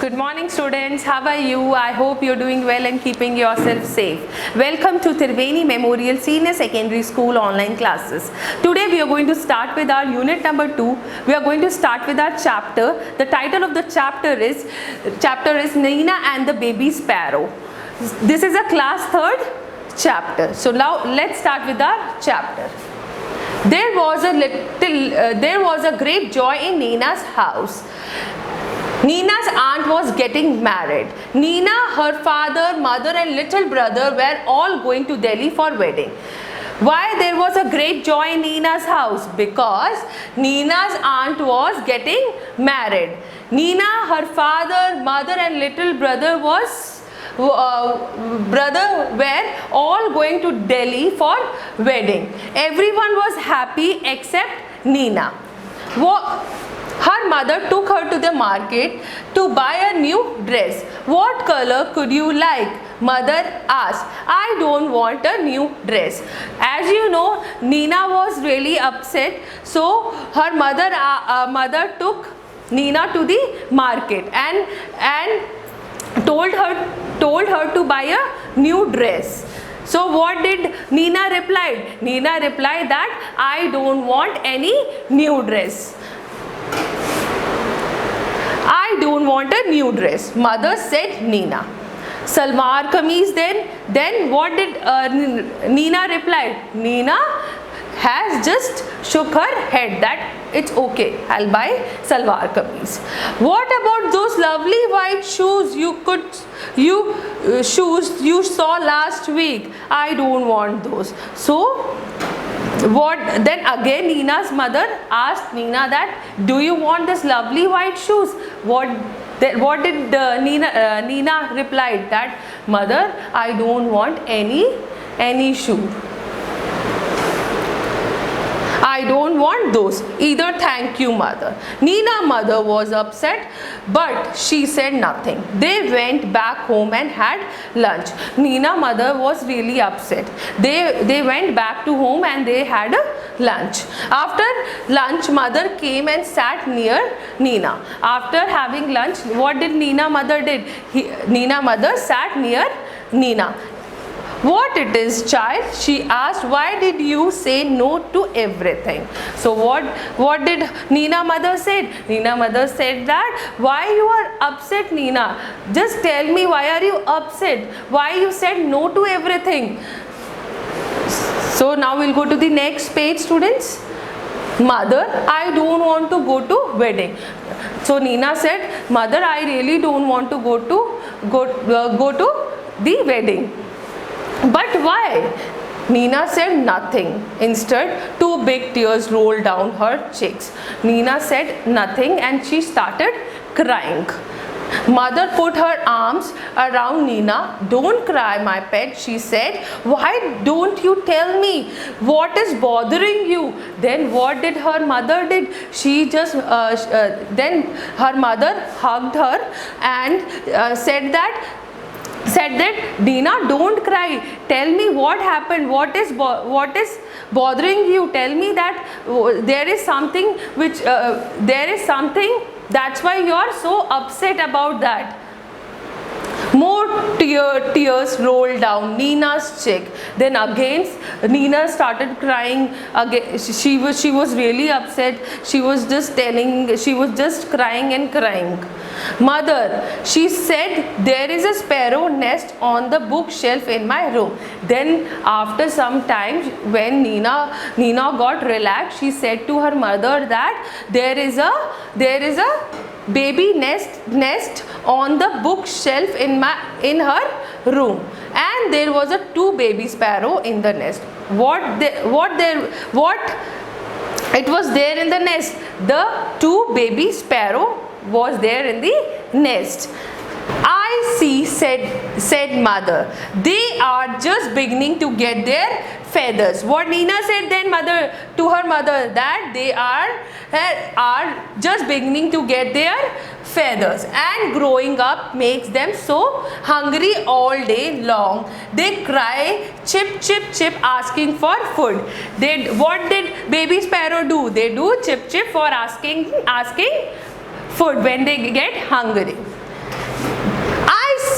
Good morning students, how are you? I hope you're doing well and keeping yourself safe. Welcome to Triveni Memorial Senior Secondary School online classes. Today we are going to start with our unit number 2. We are going to start with our chapter. The title of the chapter is Nina and the Baby Sparrow. This is a class 3rd chapter. So now let's start with our chapter. There was a great joy in Nina's house. Nina's aunt was getting married. Nina, her father, mother and little brother were all going to Delhi for wedding. Why there was a great joy in Nina's house? Because Nina's aunt was getting married. Nina, her father, mother and little brother were all going to Delhi for wedding. Everyone was happy except Nina. Her mother took her to the market to buy a new dress. What color could you like? Mother asked. I don't want a new dress. As you know, Nina was really upset. So her mother took Nina to the market and told her to buy a new dress. So what did Nina reply? Nina replied that I don't want any new dress. I don't want a new dress. Mother said Nina. Salwar kameez then what did Nina replied? Nina has just shook her head that it's okay, I'll buy salwar kameez. What about those lovely white shoes you saw last week? I don't want those. So then again Nina's mother asked Nina that do you want this lovely white shoes? What did Nina replied that mother, I don't want any shoe. I don't want those either, thank you mother. Nina mother was upset but she said nothing. They went back home and had lunch. Nina mother was really upset. They went back to home and they had a lunch. After lunch mother came and sat near Nina. After having lunch, what did Nina mother did? Nina mother sat near Nina. What it is, child? She asked. Why did you say no to everything? So what did Nina mother said? Nina mother said that why you are upset, Nina? Just tell me why are you upset? Why you said no to everything? So now we'll go to the next page, students. Mother, I don't want to go to wedding. So Nina said, mother, I really don't want to go to the wedding. But why? Nina said nothing. Instead, 2 big tears rolled down her cheeks. Nina said nothing and she started crying. Mother put her arms around Nina. Don't cry, my pet, she said. Why don't you tell me what is bothering you? Then what did her mother did? She just then her mother hugged her and said that Nina, don't cry. Tell me what happened. What is bothering you? Tell me that there is something that's why you are so upset about that. More tears rolled down Nina's cheek. Then again Nina started crying again. She was really upset. She was just crying and crying. Mother, she said, there is a sparrow nest on the bookshelf in my room. Then after some time, when Nina got relaxed, she said to her mother that there is a baby nest on the bookshelf in her room, and there was a 2 baby sparrow in the nest. What it was there in the nest? The 2 baby sparrow was there in the nest. I see, said mother. They are just beginning to get their feathers. What Nina said then to her mother that they are just beginning to get their feathers, and growing up makes them so hungry all day long. They cry chip chip chip asking for food. What did baby sparrow do? They do chip chip for asking food when they get hungry.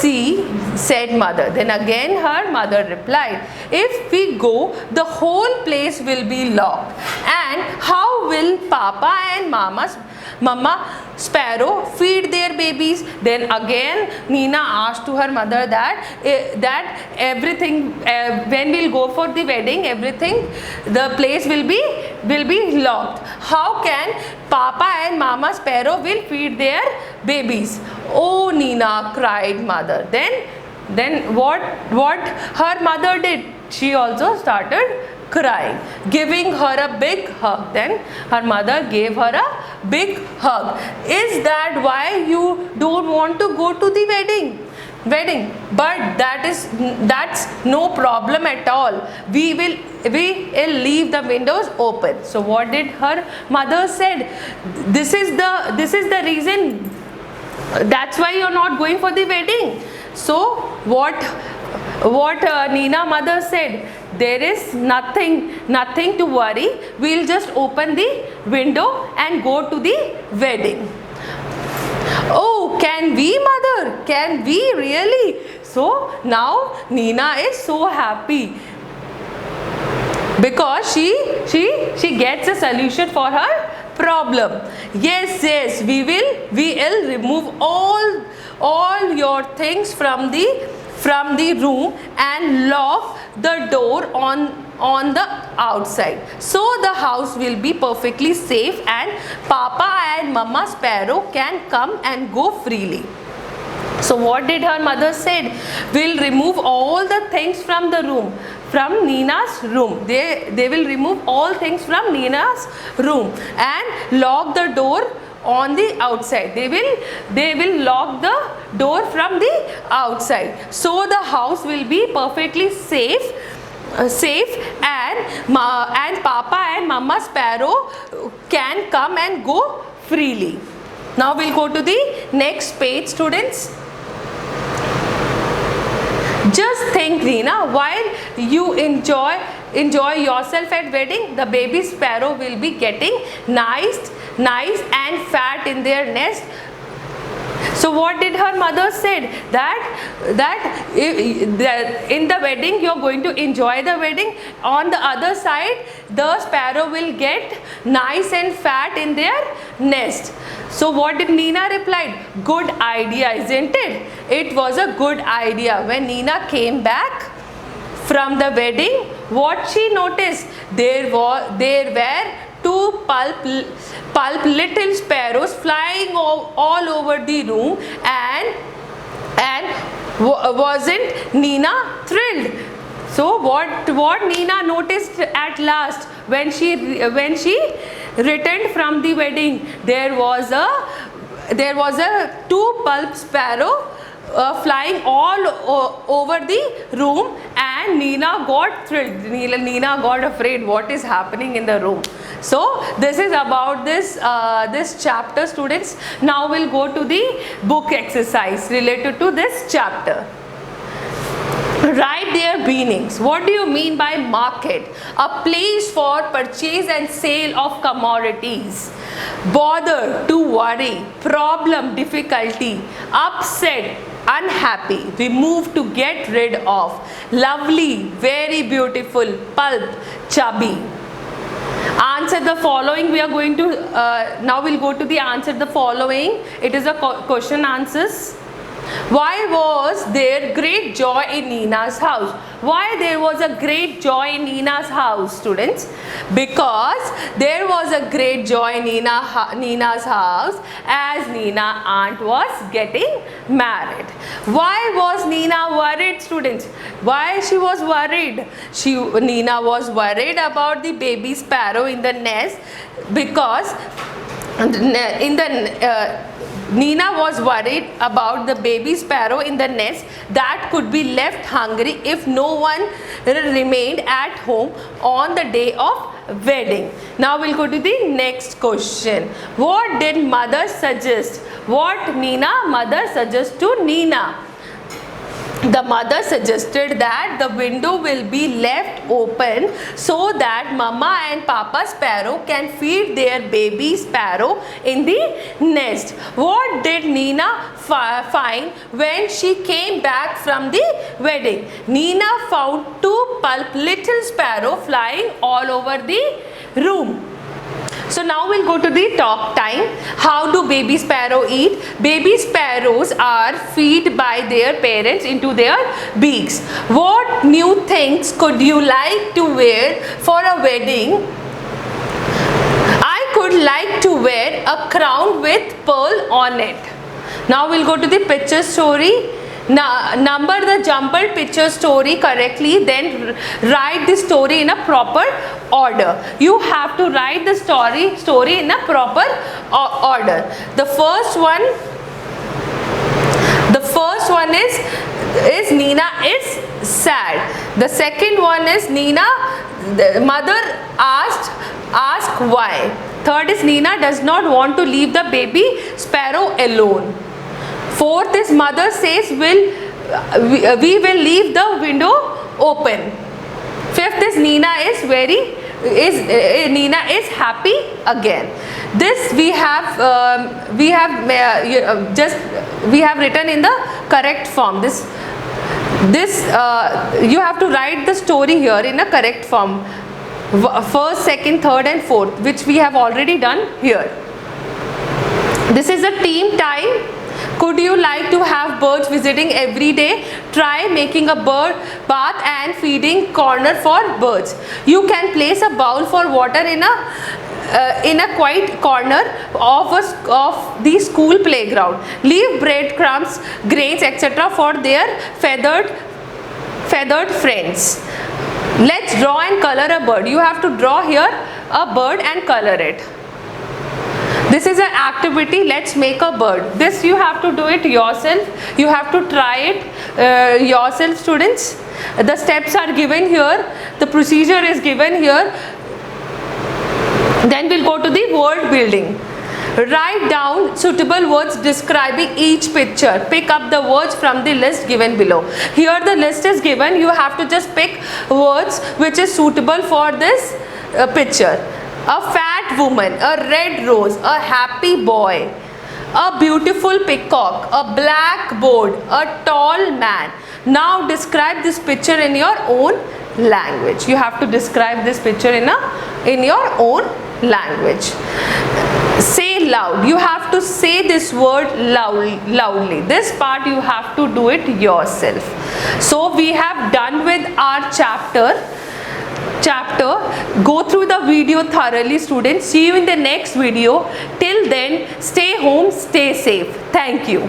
see, said mother. Then again her mother replied, if we go, the whole place will be locked. And how will Papa and Mama Sparrow feed their babies? Then again Nina asked to her mother that everything, when we'll go for the wedding, everything, the place will be locked. How can Papa and Mama Sparrow will feed their babies? Oh Nina, cried mother. Then what her mother did? She also started crying, giving her a big hug. Then her mother gave her a big hug. Is that why you don't want to go to the wedding? But that's no problem at all. We will leave the windows open. So what did her mother said? This is the reason. That's why you're not going for the wedding. So what Nina mother said, there is nothing to worry. We'll just open the window and go to the wedding. Oh, can we, mother? Can we really? So now Nina is so happy because she gets a solution for her problem. Yes, we will remove all your things from the room and lock the door on the outside, so the house will be perfectly safe and Papa and Mama Sparrow can come and go freely. So what did her mother said? We'll remove all the things from the room, from Nina's room. They will remove all things from Nina's room and lock the door on the outside. They will lock the door from the outside, so the house will be perfectly safe and Papa and Mama Sparrow can come and go freely. Now we'll go to the next page, students. Just think, Nina, while you enjoy yourself at wedding, the baby sparrow will be getting nice and fat in their nest. So what did her mother said? That in the wedding you're going to enjoy the wedding. On the other side, the sparrow will get nice and fat in their nest. So what did Nina replied? Good idea, isn't it? It was a good idea. When Nina came back from the wedding, what she noticed? There were two pulp little sparrows flying all over the room, and wasn't Nina thrilled? So what Nina noticed at last when she returned from the wedding? There was a two pulp sparrow flying all over the room, and Nina got thrilled. Nina got afraid. What is happening in the room? So this is about this chapter, students. Now we'll go to the book exercise related to this chapter. Write their meanings. What do you mean by market? A place for purchase and sale of commodities. Bother, to worry. Problem, difficulty. Upset, unhappy. Remove, to get rid of. Lovely, very beautiful. Pulp, chubby. Answer the following. We are going to now we'll go to the answer the following. It is a question answers. Why was there great joy in Nina's house? Why there was a great joy in Nina's house, students? Because there was a great joy in Nina's house as Nina's aunt was getting married. Why was Nina worried, students? Why she was worried? Nina was worried about the baby sparrow in the nest, because Nina was worried about the baby sparrow in the nest that could be left hungry if no one remained at home on the day of wedding. Now we'll go to the next question. What did mother suggest? What Nina mother suggest to Nina? The mother suggested that the window will be left open so that Mama and Papa Sparrow can feed their baby sparrow in the nest. What did Nina find when she came back from the wedding? Nina found two plump little sparrows flying all over the room. So now we'll go to the talk time. How do baby sparrow eat? Baby sparrows are fed by their parents into their beaks. What new things could you like to wear for a wedding? I could like to wear a crown with pearl on it. Now we'll go to the picture story. Now, number the jumbled picture story correctly, then write the story in a proper order. You have to write the story in a proper order. The first one is Nina is sad. The second one is Nina, the mother asked why. Third is Nina does not want to leave the baby sparrow alone. Fourth is mother says we will leave the window open. Fifth is Nina is happy again. This we have written in the correct form. This you have to write the story here in a correct form. First, second, third and fourth, which we have already done here. This is a team time. Could you like to have birds visiting every day? Try making a bird bath and feeding corner for birds. You can place a bowl for water in a quiet corner of the school playground. Leave breadcrumbs, grains, etc. for their feathered friends. Let's draw and color a bird. You have to draw here a bird and color it. This is an activity. Let's make a bird. This you have to do it yourself. You have to try it yourself, students. The steps are given here. The procedure is given here. Then we'll go to the word building. Write down suitable words describing each picture. Pick up the words from the list given below. Here the list is given. You have to just pick words which is suitable for this picture. A fat woman, a red rose, a happy boy, a beautiful peacock, a blackboard, a tall man. Now describe this picture in your own language. You have to describe this picture in your own language. Say loud. You have to say this word loudly. This part you have to do it yourself. So we have done with our chapter. Go through the video thoroughly, students. See you in the next video. Till then, stay home, stay safe. Thank you.